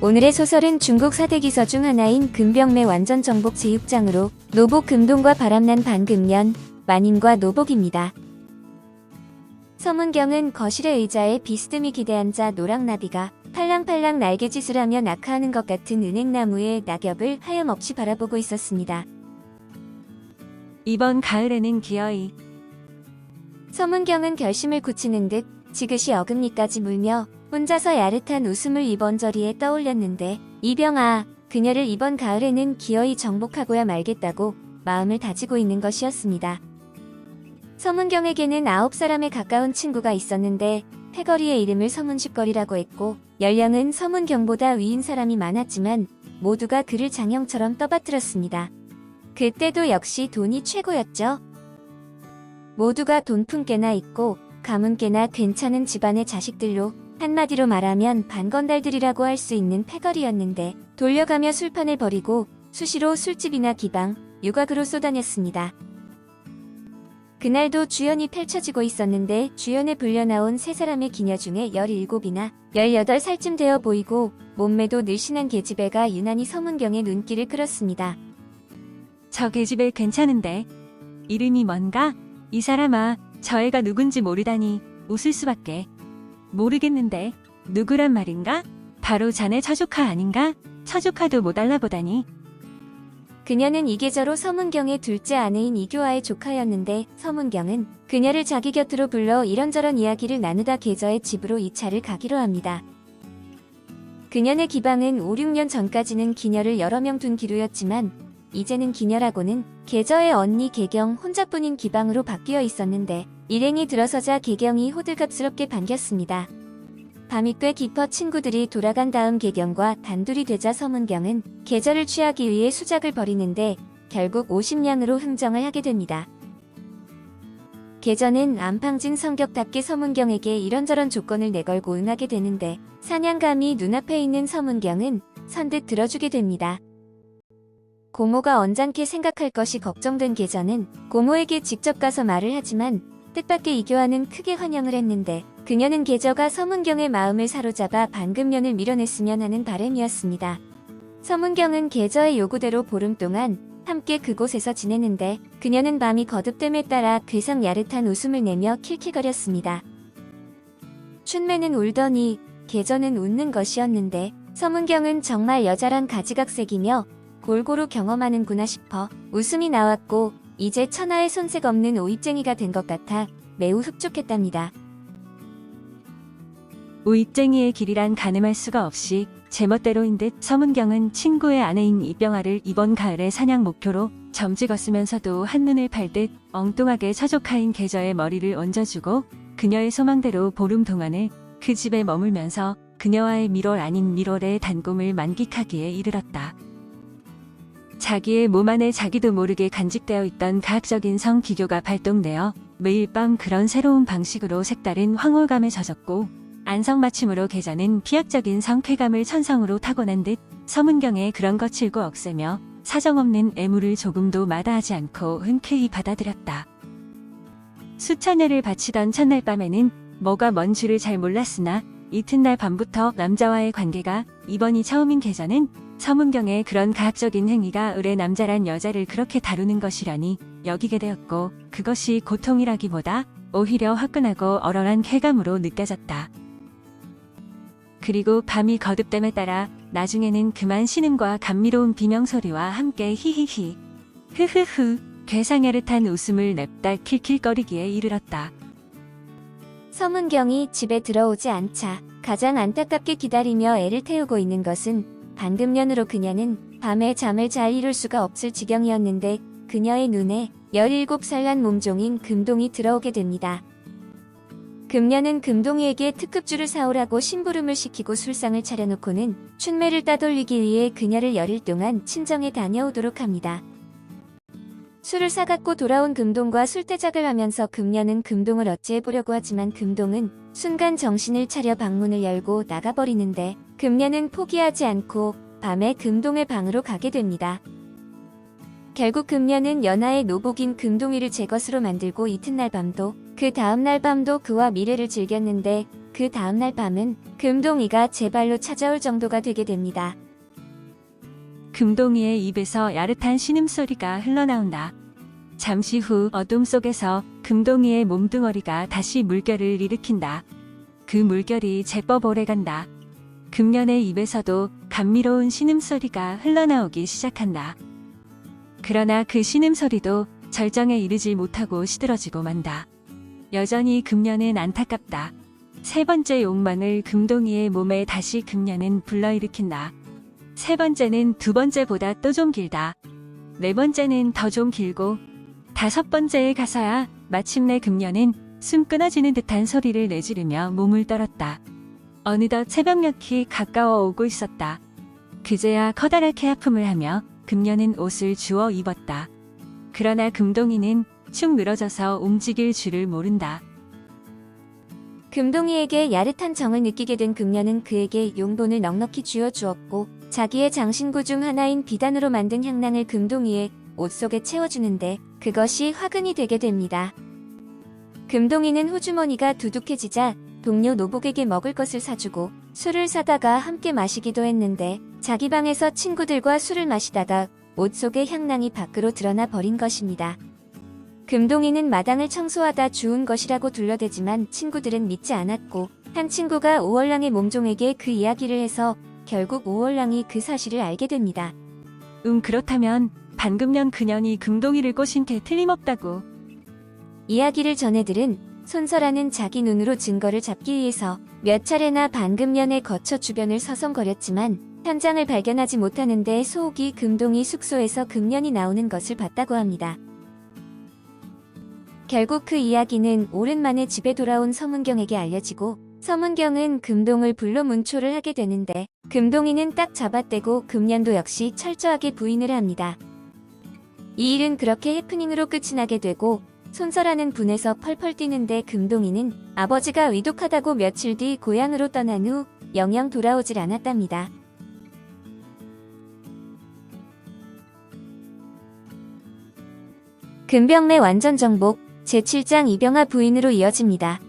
오늘의 소설은 중국 4대 기서 중 하나인 금병매 완전정복 제6장으로 노복 금동과 바람난 반금년, 만인과 노복입니다. 서문경은 거실의 의자에 비스듬히 기대앉아 노랑나비가 팔랑팔랑 날개짓을 하며 낙하하는 것 같은 은행나무의 낙엽을 하염없이 바라보고 있었습니다. 이번 가을에는 기어이. 서문경은 결심을 굳히는 듯 지그시 어금니까지 물며 혼자서 야릇한 웃음을 이번 저리에 떠올렸는데, 이병아, 그녀를 이번 가을에는 기어이 정복하고야 말겠다고 마음을 다지고 있는 것이었습니다. 서문경에게는 9사람에 가까운 친구가 있었는데 패거리의 이름을 서문십거리라고 했고, 연령은 서문경보다 위인 사람이 많았지만 모두가 그를 장형처럼 떠받들었습니다. 그때도 역시 돈이 최고였죠. 모두가 돈푼께나 있고 가문께나 괜찮은 집안의 자식들로 한마디로 말하면 반건달들이라고 할 수 있는 패거리였는데, 돌려가며 술판을 벌이고 수시로 술집이나 기방, 유곽으로 쏘다녔습니다. 그날도 주연이 펼쳐지고 있었는데 주연에 불려나온 3사람의 기녀 중에 17이나 18살쯤 되어 보이고 몸매도 늘씬한 계집애가 유난히 서문경의 눈길을 끌었습니다. 저 계집애 괜찮은데. 이름이 뭔가? 이 사람아, 저 애가 누군지 모르다니 웃을 수밖에. 모르겠는데 누구란 말인가? 바로 자네 처조카 아닌가? 처조카도 못 알아보다니. 그녀는 이계저로 서문경의 둘째 아내인 이교아의 조카였는데, 서문경은 그녀를 자기 곁으로 불러 이런저런 이야기를 나누다 계저의 집으로 2차를 가기로 합니다. 그녀네 기방은 5, 6년 전까지는 기녀를 여러 명 둔 기루였지만 이제는 기녀라고는 계저의 언니 계경 혼자뿐인 기방으로 바뀌어 있었는데, 일행이 들어서자 계경이 호들갑스럽게 반겼습니다. 밤이 꽤 깊어 친구들이 돌아간 다음 계경과 단둘이 되자 서문경은 계절을 취하기 위해 수작을 벌이는데 결국 50냥으로 흥정을 하게 됩니다. 계저는 안팡진 성격답게 서문경에게 이런저런 조건을 내걸고 응하게 되는데, 사냥감이 눈앞에 있는 서문경은 선뜻 들어주게 됩니다. 고모가 언짢게 생각할 것이 걱정된 계저는 고모에게 직접 가서 말을 하지만 뜻밖의 이교아는 크게 환영을 했는데, 그녀는 계저가 서문경의 마음을 사로잡아 반금년을 밀어냈으면 하는 바람이었습니다. 서문경은 계저의 요구대로 보름 동안 함께 그곳에서 지내는데, 그녀는 밤이 거듭됨에 따라 괴상 야릇한 웃음을 내며 킬킬거렸습니다. 춘매는 울더니 계저는 웃는 것이었는데, 서문경은 정말 여자란 가지각색이며 골고루 경험하는구나 싶어 웃음이 나왔고, 이제 천하의 손색 없는 오입쟁이가 된 것 같아 매우 흡족했답니다. 오입쟁이의 길이란 가늠할 수가 없이 제멋대로인 듯 서문경은 친구의 아내인 이병아를 이번 가을의 사냥 목표로 점찍었으면서도 한눈을 팔 듯 엉뚱하게 처조카인 계저의 머리를 얹어주고 그녀의 소망대로 보름 동안을 그 집에 머물면서 그녀와의 밀월 아닌 밀월의 단꿈을 만끽하기에 이르렀다. 자기의 몸 안에 자기도 모르게 간직되어 있던 가학적인 성기교가 발동되어 매일 밤 그런 새로운 방식으로 색다른 황홀감에 젖었고, 안성맞춤으로 계저는 피약적인 성쾌감을 천성으로 타고난 듯 서문경의 그런 거칠고 억세며 사정없는 애무를 조금도 마다하지 않고 흔쾌히 받아들였다. 수천여를 바치던 첫날 밤에는 뭐가 뭔 줄을 잘 몰랐으나 이튿날 밤부터 남자와의 관계가 이번이 처음인 계저는 서문경의 그런 가학적인 행위가 의뢰 남자란 여자를 그렇게 다루는 것이라니 여기게 되었고, 그것이 고통이라기보다 오히려 화끈하고 얼얼한 쾌감으로 느껴졌다. 그리고 밤이 거듭됨에 따라 나중에는 그만 신음과 감미로운 비명소리와 함께 히히히, 흐흐흐, 괴상야릇한 웃음을 냅다 킬킬거리기에 이르렀다. 서문경이 집에 들어오지 않자 가장 안타깝게 기다리며 애를 태우고 있는 것은 반금년으로 그녀는 밤에 잠을 잘 이룰 수가 없을 지경이었는데, 그녀의 눈에 17살난 몸종인 금동이 들어오게 됩니다. 금년은 금동이에게 특급주를 사오라고 심부름을 시키고 술상을 차려놓고는 춘매를 따돌리기 위해 그녀를 열흘 동안 친정에 다녀오도록 합니다. 술을 사갖고 돌아온 금동과 술대작을 하면서 금년은 금동을 어찌해보려고 하지만 금동은 순간 정신을 차려 방문을 열고 나가버리는데, 금년은 포기하지 않고 밤에 금동의 방으로 가게 됩니다. 결국 금년은 연하의 노복인 금동이를 제 것으로 만들고 이튿날 밤도 그 다음날 밤도 그와 미래를 즐겼는데, 그 다음날 밤은 금동이가 제 발로 찾아올 정도가 되게 됩니다. 금동이의 입에서 야릇한 신음소리가 흘러나온다. 잠시 후 어둠 속에서 금동이의 몸뚱어리가 다시 물결을 일으킨다. 그 물결이 제법 오래간다. 금년의 입에서도 감미로운 신음소리가 흘러나오기 시작한다. 그러나 그 신음소리도 절정에 이르지 못하고 시들어지고 만다. 여전히 금년은 안타깝다. 세 번째 욕망을 금동이의 몸에 다시 금년은 불러일으킨다. 세 번째는 두 번째보다 또 좀 길다. 네 번째는 더 좀 길고 다섯 번째에 가서야 마침내 금년은 숨 끊어지는 듯한 소리를 내지르며 몸을 떨었다. 어느덧 새벽녘이 가까워 오고 있었다. 그제야 커다랗게 하품을 하며 금년은 옷을 주워 입었다. 그러나 금동이는 축 늘어져서 움직일 줄을 모른다. 금동이에게 야릇한 정을 느끼게 된 금년은 그에게 용돈을 넉넉히 쥐어주었고 자기의 장신구 중 하나인 비단으로 만든 향낭을 금동이의 옷 속에 채워주는데 그것이 화근이 되게 됩니다. 금동이는 호주머니가 두둑해지자 동료 노복에게 먹을 것을 사주고 술을 사다가 함께 마시기도 했는데 자기 방에서 친구들과 술을 마시다가 옷 속의 향낭이 밖으로 드러나 버린 것입니다. 금동이는 마당을 청소하다 주운 것이라고 둘러대지만 친구들은 믿지 않았고 한 친구가 오월랑의 몸종에게 그 이야기를 해서 결국 오월랑이 그 사실을 알게 됩니다. 그렇다면 반금년 그년이 금동이를 꼬신 게 틀림없다고. 이야기를 전해 들은 손설아는 자기 눈으로 증거를 잡기 위해서 몇 차례나 반금년에 거쳐 주변을 서성거렸지만 현장을 발견하지 못하는데 소옥이 금동이 숙소에서 금년이 나오는 것을 봤다고 합니다. 결국 그 이야기는 오랜만에 집에 돌아온 서문경에게 알려지고 서문경은 금동을 불러 문초를 하게 되는데 금동이는 딱 잡아떼고 금년도 역시 철저하게 부인을 합니다. 이 일은 그렇게 해프닝으로 끝이 나게 되고 손설아는 분해서 펄펄 뛰는데 금동이는 아버지가 위독하다고 며칠 뒤 고향으로 떠난 후 영영 돌아오질 않았답니다. 금병매 완전 정복 제7장 이병아 부인으로 이어집니다.